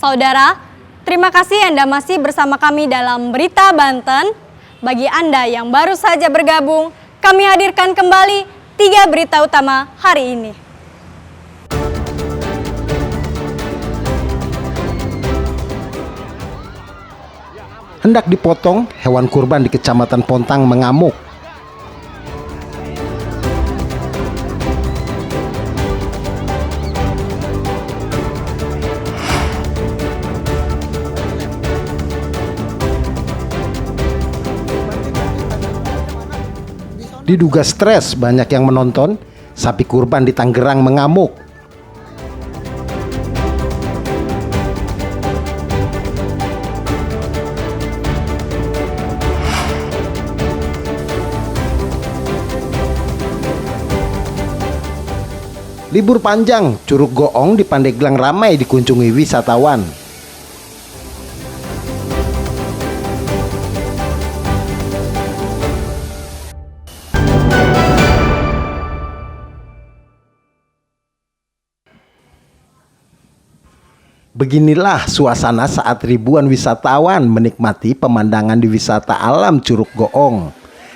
Saudara, terima kasih Anda masih bersama kami dalam Berita Banten. Bagi Anda yang baru saja bergabung, kami hadirkan kembali 3 berita utama hari ini. Hendak dipotong, hewan kurban di Kecamatan Pontang mengamuk. Diduga stres banyak yang menonton, sapi kurban di Tangerang mengamuk. Libur panjang, Curug Goong di Pandeglang ramai dikunjungi wisatawan. Beginilah suasana saat ribuan wisatawan menikmati pemandangan di wisata alam Curug Goong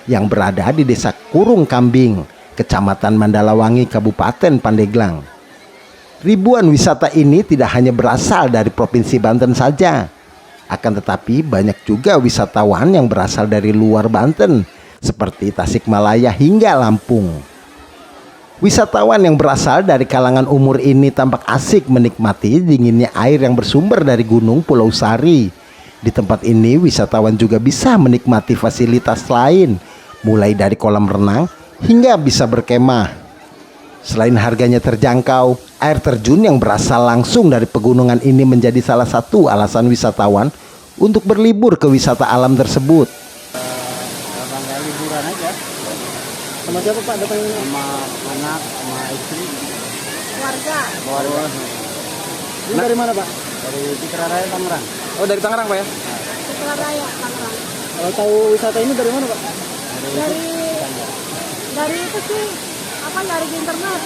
yang berada di Desa Kurung Kambing, Kecamatan Mandalawangi, Kabupaten Pandeglang. Ribuan wisata ini tidak hanya berasal dari Provinsi Banten saja, akan tetapi banyak juga wisatawan yang berasal dari luar Banten, seperti Tasikmalaya hingga Lampung. Wisatawan yang berasal dari kalangan umur ini tampak asik menikmati dinginnya air yang bersumber dari Gunung Pulau Sari. Di tempat ini wisatawan juga bisa menikmati fasilitas lain, mulai dari kolam renang hingga bisa berkemah. Selain harganya terjangkau, air terjun yang berasal langsung dari pegunungan ini menjadi salah satu alasan wisatawan untuk berlibur ke wisata alam tersebut. Bangga liburan aja. Sama siapa Pak datang? Sama anak, sama istri. Keluarga. Ini dari mana Pak? Dari Cikaraya, Tangerang. Oh dari Tangerang Pak ya? Cikaraya, Tangerang. Kalau tahu wisata ini dari mana Pak? Dari itu sih, dari internet.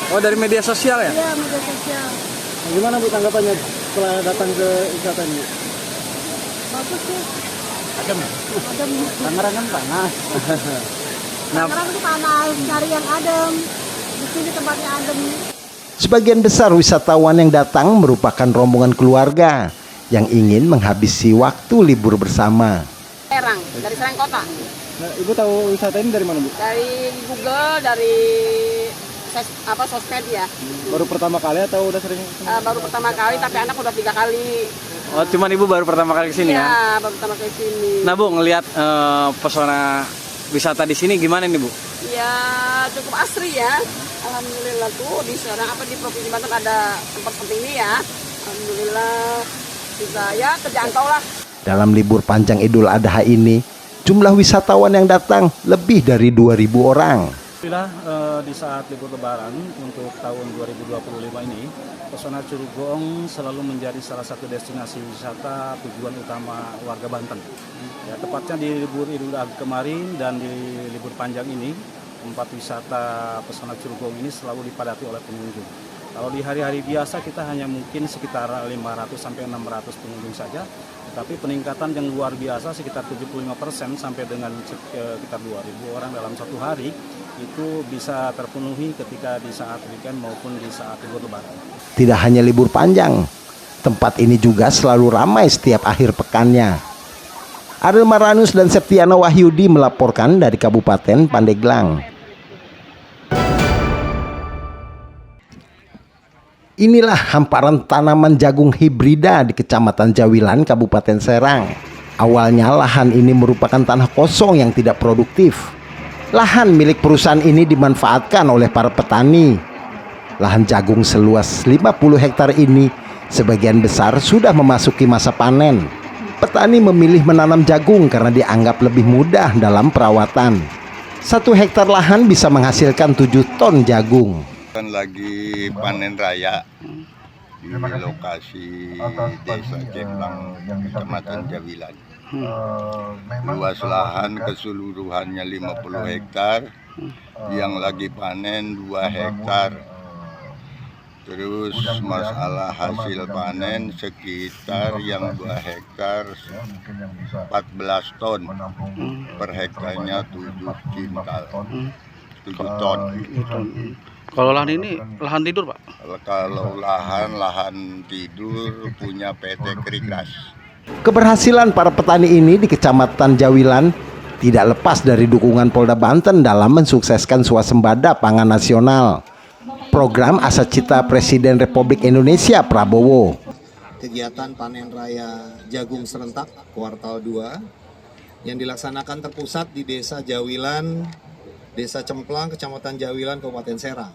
Oh dari media sosial ya? Iya, media sosial. Nah, gimana Bu tanggapannya setelah datang ke wisata ini? Bagus sih. Adem. Tangerang kan panas. Tangerang itu panas, cari yang adem. Di sini tempatnya adem. Sebagian besar wisatawan yang datang merupakan rombongan keluarga yang ingin menghabisi waktu libur bersama. Dari Serang Kota. Nah, Ibu tahu wisata ini dari mana Bu? Dari Google, dari sosmed ya. Baru pertama kali atau udah sering? Baru pertama kali, tapi anak udah 3 kali. Oh cuman Ibu baru pertama kali kesini ya? Iya, baru pertama kali kesini. Nah Bu ngelihat pesona wisata di sini gimana nih Bu? Ya cukup asri ya. Alhamdulillah tuh di Provinsi Banten ada tempat seperti ini ya. Alhamdulillah bisa ya terjangkau lah. Dalam libur panjang Idul Adha ini, jumlah wisatawan yang datang lebih dari 2.000 orang. Alhamdulillah di saat libur lebaran untuk tahun 2025 ini, pesona Curug Goong selalu menjadi salah satu destinasi wisata tujuan utama warga Banten. Ya, tepatnya di libur Idul Adha kemarin dan di libur panjang ini, tempat wisata pesona Curug Goong ini selalu dipadati oleh pengunjung. Kalau di hari-hari biasa kita hanya mungkin sekitar 500 sampai 600 pengunjung saja, tetapi peningkatan yang luar biasa sekitar 75% sampai dengan sekitar 2.000 orang dalam satu hari itu bisa terpenuhi ketika di saat weekend maupun di saat libur lebaran. Tidak hanya libur panjang, tempat ini juga selalu ramai setiap akhir pekannya. Ariel Maranus dan Septiana Wahyudi melaporkan dari Kabupaten Pandeglang. Inilah hamparan tanaman jagung hibrida di Kecamatan Jawilan, Kabupaten Serang. Awalnya lahan ini merupakan tanah kosong yang tidak produktif. Lahan milik perusahaan ini dimanfaatkan oleh para petani. Lahan jagung seluas 50 hektar ini sebagian besar sudah memasuki masa panen. Petani memilih menanam jagung karena dianggap lebih mudah dalam perawatan. 1 hektar lahan bisa menghasilkan 7 ton jagung. Kan lagi panen raya di lokasi Desa Jemblang, Kecamatan Jawilan. Luas lahan keseluruhannya 50 hektar, yang lagi panen 2 hektar. Terus masalah hasil panen sekitar yang 2 hektar 14 ton, per hektarnya 7 kintal, 7 ton. Kalau lahan ini lahan tidur, Pak? Kalau lahan tidur punya PT Krikras. Keberhasilan para petani ini di Kecamatan Jawilan tidak lepas dari dukungan Polda Banten dalam mensukseskan swasembada pangan nasional. Program Asacita Presiden Republik Indonesia Prabowo. Kegiatan panen raya jagung serentak kuartal 2 yang dilaksanakan terpusat di Desa Jawilan, Desa Cemplang, Kecamatan Jawilan, Kabupaten Serang.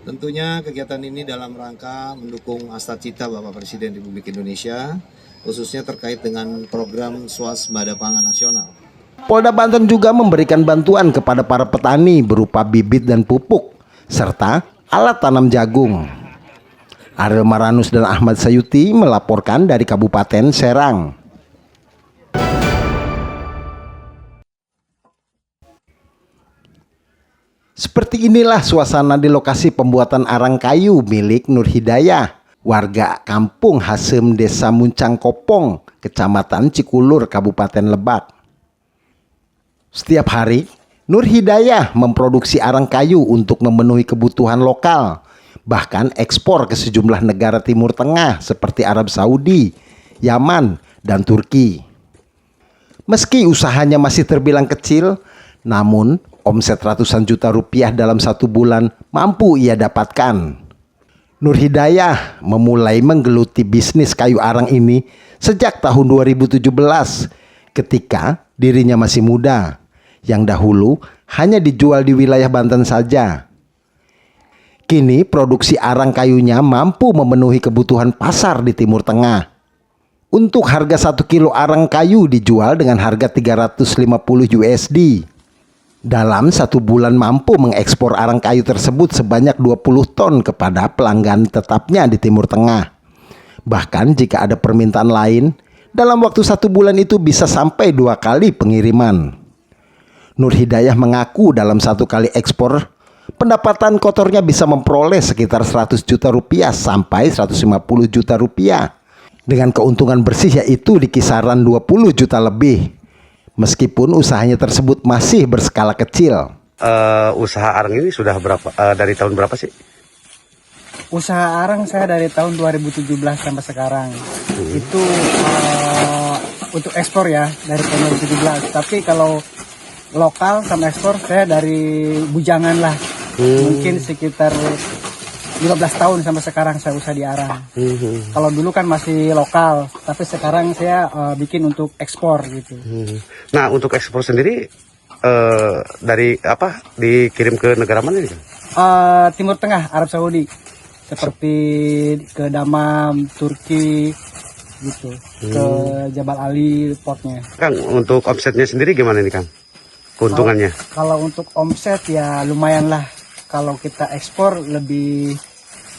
Tentunya kegiatan ini dalam rangka mendukung Asacita Bapak Presiden Republik Indonesia, khususnya terkait dengan program swasembada pangan nasional. Polda Banten juga memberikan bantuan kepada para petani berupa bibit dan pupuk, serta alat tanam jagung. Ariel Maranus dan Ahmad Sayuti melaporkan dari Kabupaten Serang. Seperti inilah suasana di lokasi pembuatan arang kayu milik Nur Hidayah, warga Kampung Hasem, Desa Muncang Kopong, Kecamatan Cikulur, Kabupaten Lebak. Setiap hari, Nur Hidayah memproduksi arang kayu untuk memenuhi kebutuhan lokal, bahkan ekspor ke sejumlah negara Timur Tengah seperti Arab Saudi, Yaman, dan Turki. Meski usahanya masih terbilang kecil, namun omset ratusan juta rupiah dalam 1 bulan mampu ia dapatkan. Nur Hidayah memulai menggeluti bisnis kayu arang ini sejak tahun 2017 ketika dirinya masih muda, yang dahulu hanya dijual di wilayah Banten saja. Kini produksi arang kayunya mampu memenuhi kebutuhan pasar di Timur Tengah. Untuk harga 1 kilo arang kayu dijual dengan harga 350 USD. Dalam 1 bulan mampu mengekspor arang kayu tersebut sebanyak 20 ton kepada pelanggan tetapnya di Timur Tengah. Bahkan jika ada permintaan lain, dalam waktu 1 bulan itu bisa sampai 2 kali pengiriman. Nur Hidayah mengaku dalam 1 kali ekspor, pendapatan kotornya bisa memperoleh sekitar 100 juta rupiah sampai 150 juta rupiah. Dengan keuntungan bersih yaitu di kisaran 20 juta lebih. Meskipun usahanya tersebut masih berskala kecil. Usaha arang ini sudah berapa? Dari tahun berapa sih? Usaha arang saya dari tahun 2017 sampai sekarang. Itu untuk ekspor ya dari tahun 2017. Tapi kalau lokal sama ekspor saya dari bujangan lah. Mungkin sekitar 15 tahun sampai sekarang saya usaha di arang. Kalau dulu kan masih lokal, tapi sekarang saya bikin untuk ekspor gitu. Nah, untuk ekspor sendiri dari apa? Dikirim ke negara mana nih? Timur Tengah, Arab Saudi. Seperti ke Damam, Turki gitu. Ke Jabal Ali portnya. Kang, untuk omsetnya sendiri gimana nih, Kang? Keuntungannya? Kalau untuk omset ya lumayan lah. Kalau kita ekspor lebih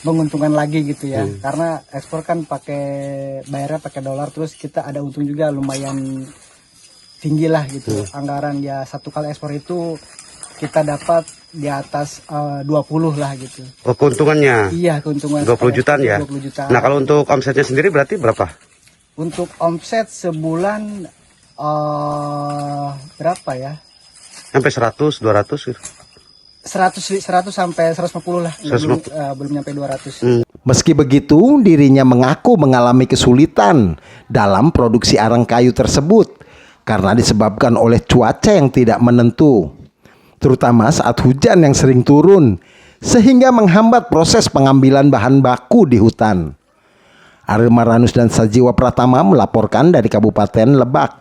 menguntungkan lagi gitu ya. Karena ekspor kan bayarnya pakai dolar, terus kita ada untung juga lumayan tinggi lah gitu. Anggaran ya 1 kali ekspor itu kita dapat di atas 20 lah gitu. Oh, keuntungannya? Iya, keuntungan 20 jutaan ya? 20 jutaan. Nah, kalau untuk omsetnya sendiri berarti berapa? Untuk omset sebulan berapa ya? Sampai 100, 200 gitu? 100 sampai 150 lah. Belum nyampe 200. Meski begitu, dirinya mengaku mengalami kesulitan dalam produksi arang kayu tersebut karena disebabkan oleh cuaca yang tidak menentu, terutama saat hujan yang sering turun, sehingga menghambat proses pengambilan bahan baku di hutan. Ariel Maranus dan Sajiwa Pratama melaporkan dari Kabupaten Lebak.